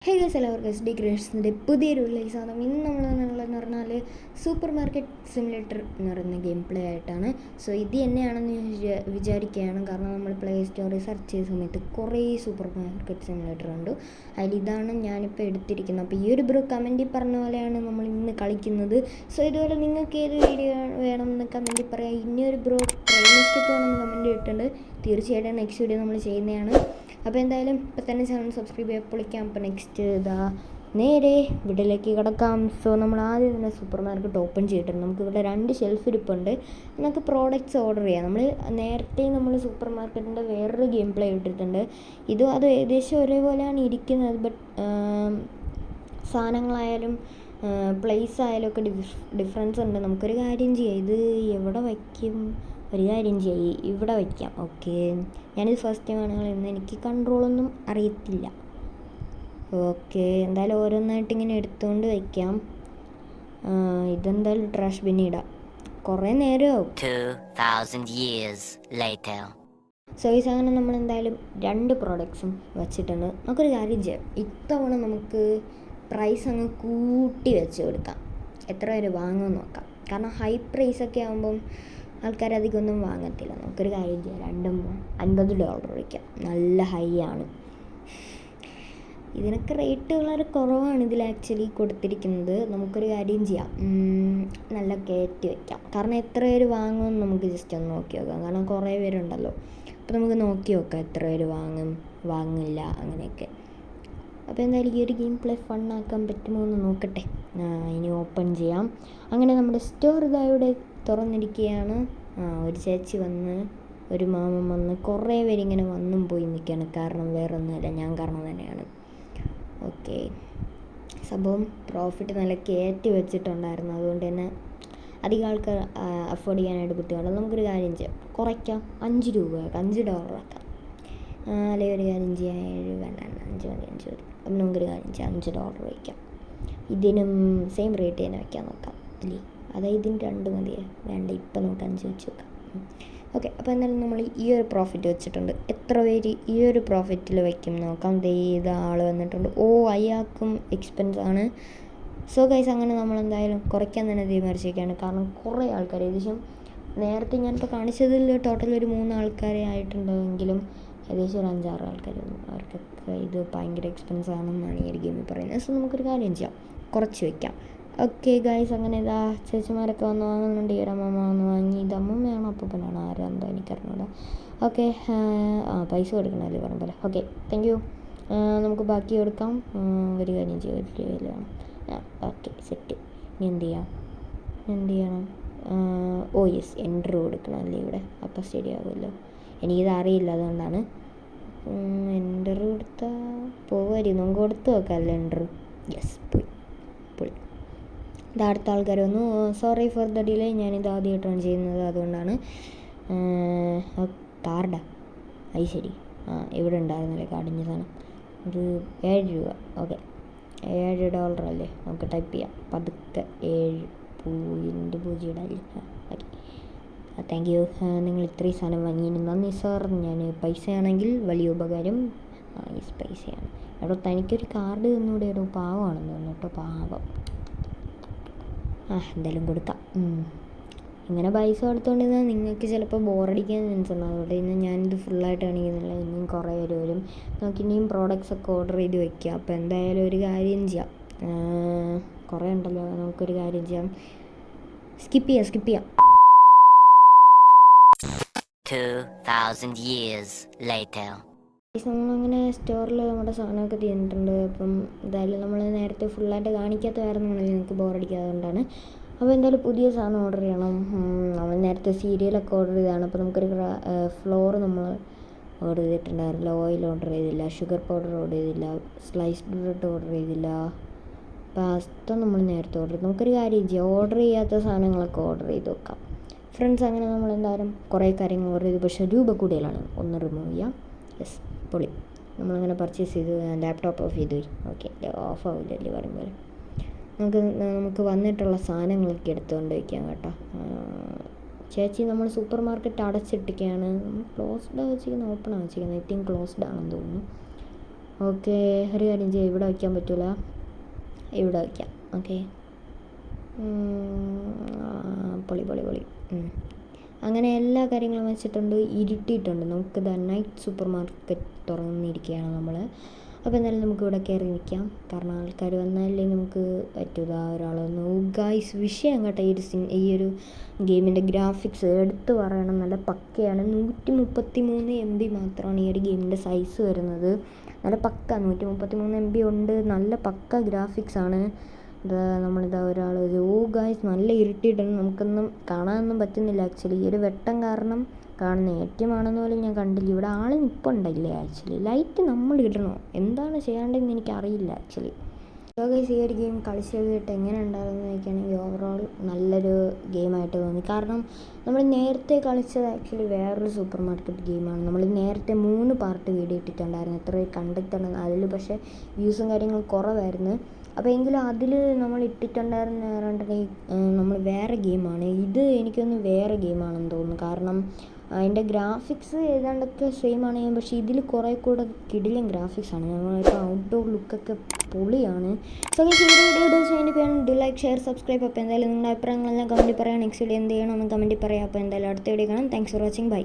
Hey guys, എല്ലാവർക്കും S D ക്രിയേഷൻസിൻ്റെ പുതിയൊരു റിലീസാണ്. ഇന്ന് നമ്മളെന്നുള്ളതെന്ന് പറഞ്ഞാൽ സൂപ്പർ മാർക്കറ്റ് സിമുലേറ്റർ എന്ന് പറയുന്ന ഗെയിം പ്ലേ ആയിട്ടാണ്. സോ ഇത് തന്നെയാണെന്ന് വിചാരിക്കുകയാണ്. കാരണം നമ്മൾ പ്ലേ സ്റ്റോറിൽ സെർച്ച് ചെയ്ത സമയത്ത് കുറേ സൂപ്പർ മാർക്കറ്റ് സിമുലേറ്റർ ഉണ്ട്. അതിലിതാണ് ഞാനിപ്പോൾ എടുത്തിരിക്കുന്നത്. അപ്പോൾ ഈ ഒരു ബ്രോ കമൻറ്റിൽ പറഞ്ഞ പോലെയാണ് നമ്മൾ ഇന്ന് കളിക്കുന്നത്. സോ ഇതുപോലെ നിങ്ങൾക്ക് ഏത് വീഡിയോ വേണമെന്ന് കമൻറ്റിൽ പറയാം. ഇനിയൊരു ബ്രോ ട്രെയിൻ എസ്കേപ്പ് വേണമെന്ന് കമൻറ്റ് ഇട്ടിട്ടുണ്ട്. തീർച്ചയായിട്ടും നെക്സ്റ്റ് വീഡിയോ നമ്മൾ ചെയ്യുന്നതാണ്. അപ്പോൾ എന്തായാലും ഇപ്പം തന്നെ ചാനൽ സബ്സ്ക്രൈബ് ചെയ്യാൻ പൊളിക്കാം. അപ്പോൾ നെക്സ്റ്റ് നേരെ വീട്ടിലേക്ക് കിടക്കാം. സോ നമ്മൾ ആദ്യം തന്നെ സൂപ്പർ മാർക്കറ്റ് ഓപ്പൺ ചെയ്തിട്ടുണ്ട്. നമുക്ക് ഇവിടെ 2 ഷെൽഫ് ഇരിപ്പുണ്ട്. നമുക്ക് പ്രോഡക്റ്റ്സ് ഓർഡർ ചെയ്യാം. നേരത്തെ നമ്മൾ സൂപ്പർ മാർക്കറ്റിൻ്റെ വേറൊരു ഗെയിം പ്ലേ ഇട്ടിട്ടുണ്ട്. അത് ഏകദേശം ഒരേപോലെയാണ് ഇരിക്കുന്നത്. ബട്ട് സാധനങ്ങളായാലും പ്ലേസ് ആയാലും ഒക്കെ ഡിഫറൻസ് ഉണ്ട്. നമുക്കൊരു കാര്യം ചെയ്യാം, ഇത് എവിടെ വയ്ക്കും? ഒരു കാര്യം ചെയ്യും, ഇവിടെ വയ്ക്കാം. ഓക്കെ, ഞാനിത് ഫസ്റ്റ് ടൈമാണ് കളിക്കുന്നത്, എനിക്ക് കൺട്രോളൊന്നും അറിയത്തില്ല. ഓക്കെ, എന്തായാലും ഓരോന്നായിട്ട് ഇങ്ങനെ എടുത്തുകൊണ്ട് വയ്ക്കാം. ഇതെന്തായാലും ട്രാഷ് ബിന്നിൽ ഇടാം. കുറേ നേരമാവും. 2000 years later. സോ ഈ സാധനം നമ്മൾ എന്തായാലും 2 പ്രോഡക്ട്സും വച്ചിട്ടുണ്ട്. നമുക്കൊരു കാര്യം ചെയ്യാം, ഇത്തവണ നമുക്ക് പ്രൈസ് അങ്ങ് കൂട്ടി വെച്ച് കൊടുക്കാം. എത്ര പേര് വാങ്ങുമെന്ന് നോക്കാം. കാരണം ഹൈ പ്രൈസൊക്കെ ആകുമ്പം ആൾക്കാർ അധികമൊന്നും വാങ്ങത്തില്ല. നമുക്കൊരു കാര്യം ചെയ്യാം, രണ്ടും $50 വയ്ക്കാം. നല്ല ഹൈ ആണ്. ഇതിനൊക്കെ റേറ്റ് വളരെ കുറവാണ് ഇതിൽ ആക്ച്വലി കൊടുത്തിരിക്കുന്നത്. നമുക്കൊരു കാര്യം ചെയ്യാം, നല്ല കയറ്റി വയ്ക്കാം. കാരണം എത്ര പേര് വാങ്ങുമെന്ന് നമുക്ക് ജസ്റ്റ് ഒന്ന് നോക്കി നോക്കാം. കാരണം കുറേ പേരുണ്ടല്ലോ. അപ്പോൾ നമുക്ക് നോക്കി നോക്കാം എത്ര പേര് വാങ്ങില്ല അങ്ങനെയൊക്കെ. അപ്പോൾ എന്തായാലും ഈ ഒരു ഗെയിം പ്ലേ ഫണ്ണാക്കാൻ പറ്റുമോ എന്ന് നോക്കട്ടെ. ഇനി ഓപ്പൺ ചെയ്യാം. അങ്ങനെ നമ്മുടെ സ്റ്റോർ ഇതാവിടെ തുറന്നിരിക്കുകയാണ്. ഒരു ചേച്ചി വന്ന്, ഒരു മാമൻ വന്ന്, കുറേ പേരിങ്ങനെ വന്നും പോയി നിൽക്കുകയാണ്. കാരണം വേറെ ഒന്നുമില്ല, ഞാൻ കാരണം തന്നെയാണ്. ഓക്കെ, സംഭവം പ്രോഫിറ്റ് നല്ല കയറ്റി വെച്ചിട്ടുണ്ടായിരുന്നു. അതുകൊണ്ട് തന്നെ അധികം ആൾക്കാർ അഫോർഡ് ചെയ്യാനായിട്ട് ബുദ്ധിമുട്ടുണ്ട്. നമുക്കൊരു കാര്യം ചെയ്യാം, കുറയ്ക്കാം. $5 ആക്കാം. അല്ലെങ്കിൽ ഒരു കാര്യം ചെയ്യാം, 7 വേണ്ട, 5 മതി, 5 മതി. അപ്പം നമുക്കൊരു കാര്യം ചെയ്യാം, $5 വയ്ക്കാം. ഇതിനും സെയിം റേറ്റ് തന്നെ വയ്ക്കാൻ നോക്കാം അല്ലേ? അതായത് ഇതിന് 2 മതിയേ, വേണ്ട, ഇപ്പം നമുക്ക് 5 വെച്ച് വെക്കാം. ഓക്കെ, അപ്പോൾ എന്തായാലും നമ്മൾ ഈ ഒരു പ്രോഫിറ്റ് വെച്ചിട്ടുണ്ട്. എത്ര പേര് ഈ ഒരു പ്രോഫിറ്റിൽ വയ്ക്കും നോക്കാം. ഇത് ആൾ വന്നിട്ടുണ്ട്. അയാൾക്കും എക്സ്പെൻസ് ആണ്. സോ ഗൈസ്, അങ്ങനെ നമ്മൾ എന്തായാലും കുറയ്ക്കാൻ തന്നെ തീരുമാനിച്ചിരിക്കുകയാണ്. കാരണം കുറേ ആൾക്കാർ, ഏകദേശം നേരത്തെ ഞാനിപ്പോൾ കാണിച്ചതിൽ ടോട്ടൽ ഒരു 3 ആൾക്കാരെ ആയിട്ടുണ്ടെങ്കിലും ഏകദേശം ഒരു 5-6 ആൾക്കാർ വന്നു. അവർക്കൊക്കെ ഇത് ഭയങ്കര എക്സ്പെൻസ് ആണെന്നാണ് ഈ ഒരു ഗെയിമിൽ പറയുന്നത്. സോ നമുക്കൊരു കാര്യം ചെയ്യാം, കുറച്ച് വയ്ക്കാം. ഓക്കെ ഗൈസ്, അങ്ങനെ ഇതാ ചേച്ചിമാരൊക്കെ വന്ന് വാങ്ങുന്നുണ്ട്. ഈ ഒരു അമ്മമ്മ വന്ന് വാങ്ങി. ഇത് അമ്മമ്മയാണോ അപ്പൂപ്പനാണോ ആരാന്തോ എനിക്കറിഞ്ഞൂടാ. ഓക്കെ, പൈസ കൊടുക്കണമല്ലേ പറഞ്ഞ. Okay, thank you. നമുക്ക് ബാക്കി കൊടുക്കാം. ഒരു കാര്യം ചെയ്യാം, ഒരു രൂപയിൽ വേണം. Okay, set. ഇനി എന്ത് ചെയ്യണം? യെസ്, എൻട്രി കൊടുക്കണം അല്ലേ ഇവിടെ? അപ്പോൾ ശരിയാകുമല്ലോ. എനിക്കിത് അറിയില്ല, അതുകൊണ്ടാണ്. എൻട്രി കൊടുത്താൽ പോവായിരിക്കും. നമുക്ക് കൊടുത്ത് നോക്കാമല്ലോ എൻട്രി. യെസ്, പോയി. ഇത് അടുത്ത ആൾക്കാർ വന്നു. സോറി ഫോർ ദ ഡിലേ, ഞാനിത് ആദ്യമായിട്ടാണ് ചെയ്യുന്നത്, അതുകൊണ്ടാണ്. കാർഡാ? അത് ശരി. ഇവിടെ ഉണ്ടായിരുന്നല്ലേ കാർഡിൻ്റെ സാധനം. ഇത് $7. ഓക്കെ, $7 അല്ലേ? നമുക്ക് ടൈപ്പ് ചെയ്യാം പതുക്കെ. 7.0 ഇടാല്ലേ? Okay, thank you. നിങ്ങൾ ഇത്രയും സാധനം വാങ്ങിയതിന് നന്ദി സാർ. ഞാൻ പൈസയാണെങ്കിൽ വലിയ ഉപകാരം. യെസ്, പൈസയാണ്. എടോ, തനിക്കൊരു കാർഡ് തന്നൂടെ? എടോ, പാവമാണെന്ന് തോന്നുന്നു കേട്ടോ, പാവം. എന്തായാലും കൊടുക്കാം. ഇങ്ങനെ പൈസ കൊടുത്തുകൊണ്ടിരുന്നാൽ നിങ്ങൾക്ക് ചിലപ്പോൾ ബോറടിക്കാൻ ചാൻസ് ഉണ്ട്. അതുകൊണ്ട് ഇന്ന് ഞാനിത് ഫുള്ളായിട്ട് കാണിക്കുന്നില്ല. ഇനിയും കുറേ പേര് വരും. നമുക്ക് ഇനിയും പ്രോഡക്റ്റ്സ് ഒക്കെ ഓർഡർ ചെയ്ത് വയ്ക്കുക. അപ്പോൾ എന്തായാലും ഒരു കാര്യം ചെയ്യാം, കുറേ ഉണ്ടല്ലോ. നമുക്കൊരു കാര്യം ചെയ്യാം, സ്കിപ്പ് ചെയ്യാം. 2000 years later. നമ്മളങ്ങനെ സ്റ്റോറിൽ നമ്മുടെ സാധനമൊക്കെ തീർന്നിട്ടുണ്ട്. അപ്പം എന്തായാലും നമ്മൾ നേരത്തെ ഫുള്ളായിട്ട് കാണിക്കാത്ത കാരണം നിങ്ങൾക്ക് ബോറടിക്കാത്തതുകൊണ്ടാണ്. അപ്പോൾ എന്തായാലും പുതിയ സാധനം ഓർഡർ ചെയ്യണം. നമ്മൾ നേരത്തെ സീരിയലൊക്കെ ഓർഡർ ചെയ്തതാണ്. അപ്പോൾ നമുക്കൊരു ഫ്ലോർ നമ്മൾ ഓർഡർ ചെയ്തിട്ടുണ്ടായിരുന്നില്ല. ഓയിൽ ഓർഡർ ചെയ്തില്ല, ഷുഗർ പൗഡർ ഓർഡർ ചെയ്തില്ല, സ്ലൈസ്ഡ് ബ്രെഡ് ഓർഡർ ചെയ്തില്ല, പാസ്ത നമ്മൾ നേരത്തെ ഓർഡർ ചെയ്തു. നമുക്കൊരു കാര്യം ചെയ്യാം, ഓർഡർ ചെയ്യാത്ത സാധനങ്ങളൊക്കെ ഓർഡർ ചെയ്ത് വെക്കാം ഫ്രണ്ട്സ്. അങ്ങനെ നമ്മൾ എന്തായാലും കുറേ കാര്യങ്ങൾ ഓർഡർ ചെയ്തു. പക്ഷേ രൂപ കൂടുതലാണ്, ഒന്ന് റിമൂവ് ചെയ്യാം. യെസ്, പൊളി. നമ്മളങ്ങനെ പർച്ചേസ് ചെയ്തു. ലാപ്ടോപ്പ് ഓഫ് ചെയ്തു. ഓക്കെ, ഓഫ് ആവില്ലല്ലേ പറയുമ്പോൾ. നമുക്ക് വന്നിട്ടുള്ള സാധനങ്ങളൊക്കെ എടുത്തുകൊണ്ട് വയ്ക്കാം കേട്ടോ. ചേച്ചി, നമ്മൾ സൂപ്പർ മാർക്കറ്റ് അടച്ചിട്ടിരിക്കുകയാണ്. ക്ലോസ്ഡ് വെച്ചിരിക്കുന്നത്, ഓപ്പൺ വെച്ചിരിക്കുന്നത്. ഐ തിങ്ക് ക്ലോസ്ഡ് ആണെന്ന് തോന്നുന്നു. ഓക്കെ, ഒരു കാര്യം ചെയ്യാം, ഇവിടെ വയ്ക്കാൻ പറ്റില്ല, ഇവിടെ വയ്ക്കാം. ഓക്കെ, പൊളി പൊളി പൊളി. അങ്ങനെ എല്ലാ കാര്യങ്ങളും വെച്ചിട്ടുണ്ട്, ഇരുട്ടിയിട്ടുണ്ട്. നമുക്കിത് നൈറ്റ് സൂപ്പർ മാർക്കറ്റ് തുറന്നിരിക്കുകയാണ് നമ്മൾ. അപ്പോൾ എന്തായാലും നമുക്ക് ഇവിടെ കയറി നിൽക്കാം, കാരണം ആൾക്കാർ വന്നാലേ നമുക്ക് പറ്റൂല. ഒരാളൊന്ന് ഗായ്സ് വിഷയം കേട്ടോ, ഈ ഒരു ഗെയിമിൻ്റെ ഗ്രാഫിക്സ് എടുത്ത് പറയണം, നല്ല പക്കയാണ്. 133 MB മാത്രമാണ് ഈ ഒരു ഗെയിമിൻ്റെ സൈസ് വരുന്നത്. നല്ല പക്ക 133 MB ഉണ്ട്, നല്ല പക്ക ഗ്രാഫിക്സാണ്. നമ്മളിതാ ഒരാൾ ഗായ്സ് നല്ല ഇരുട്ടിയിട്ടുണ്ട്, നമുക്കൊന്നും കാണാനൊന്നും പറ്റുന്നില്ല ആക്ച്വലി. ഈ ഒരു വെട്ടം കാരണം കാണുന്ന ഏറ്റമാണെന്ന് പോലും ഞാൻ കണ്ടില്ല. ഇവിടെ ആൾ നിൽപ്പുണ്ടല്ലേ ആക്ച്വലി. ലൈറ്റ് നമ്മൾ ഇടണോ, എന്താണ് ചെയ്യാണ്ടെന്ന് എനിക്കറിയില്ല ആക്ച്വലി. ഗൈസ് ഈ ഒരു ഗെയിം കളിച്ച് കഴിഞ്ഞിട്ട് എങ്ങനെ ഉണ്ടാകുമെന്ന് ചോദിക്കുകയാണെങ്കിൽ ഓവറോൾ നല്ലൊരു ഗെയിമായിട്ട് തോന്നി. കാരണം നമ്മൾ നേരത്തെ കളിച്ചത് ആക്ച്വലി വേറൊരു സൂപ്പർ മാർക്കറ്റ് ഗെയിമാണ്. നമ്മൾ നേരത്തെ 3 പാർട്ട് വീഡിയോ ഇട്ടിട്ടുണ്ടായിരുന്നു, എത്ര കണ്ടിട്ടുണ്ടെന്ന്. അതിൽ പക്ഷേ വ്യൂസും കാര്യങ്ങളും കുറവായിരുന്നു. അപ്പോൾ എങ്കിലും അതിൽ നമ്മൾ ഇട്ടിട്ടുണ്ടായിരുന്ന പറഞ്ഞിട്ടുണ്ടെങ്കിൽ നമ്മൾ വേറെ ഗെയിമാണ്. ഇത് എനിക്കൊന്ന് വേറെ ഗെയിമാണെന്ന് തോന്നുന്നു, കാരണം അതിൻ്റെ ഗ്രാഫിക്സ് ഏതാണ്ടൊക്കെ സെയിം ആണ്, പക്ഷേ ഇതിൽ കുറേ കൂടെ കിടിലൻ ഗ്രാഫിക്സാണ്. നമ്മളിപ്പോൾ ഔട്ട്ഡോർ ലുക്കൊക്കെ പൊളിയാണ്. സോ ഈ video do like, share, subscribe. അപ്പോൾ എന്തായാലും നിങ്ങളുടെ അഭിപ്രായങ്ങളെല്ലാം കമൻറ്റിൽ പറയാം. നെക്സ്റ്റ് വീഡിയോ എന്ത് ചെയ്യണമെന്ന് കമൻറ്റിൽ പറയാം. അപ്പോൾ എന്തായാലും അടുത്ത വീഡിയോ കാണാം. Thanks for watching, by.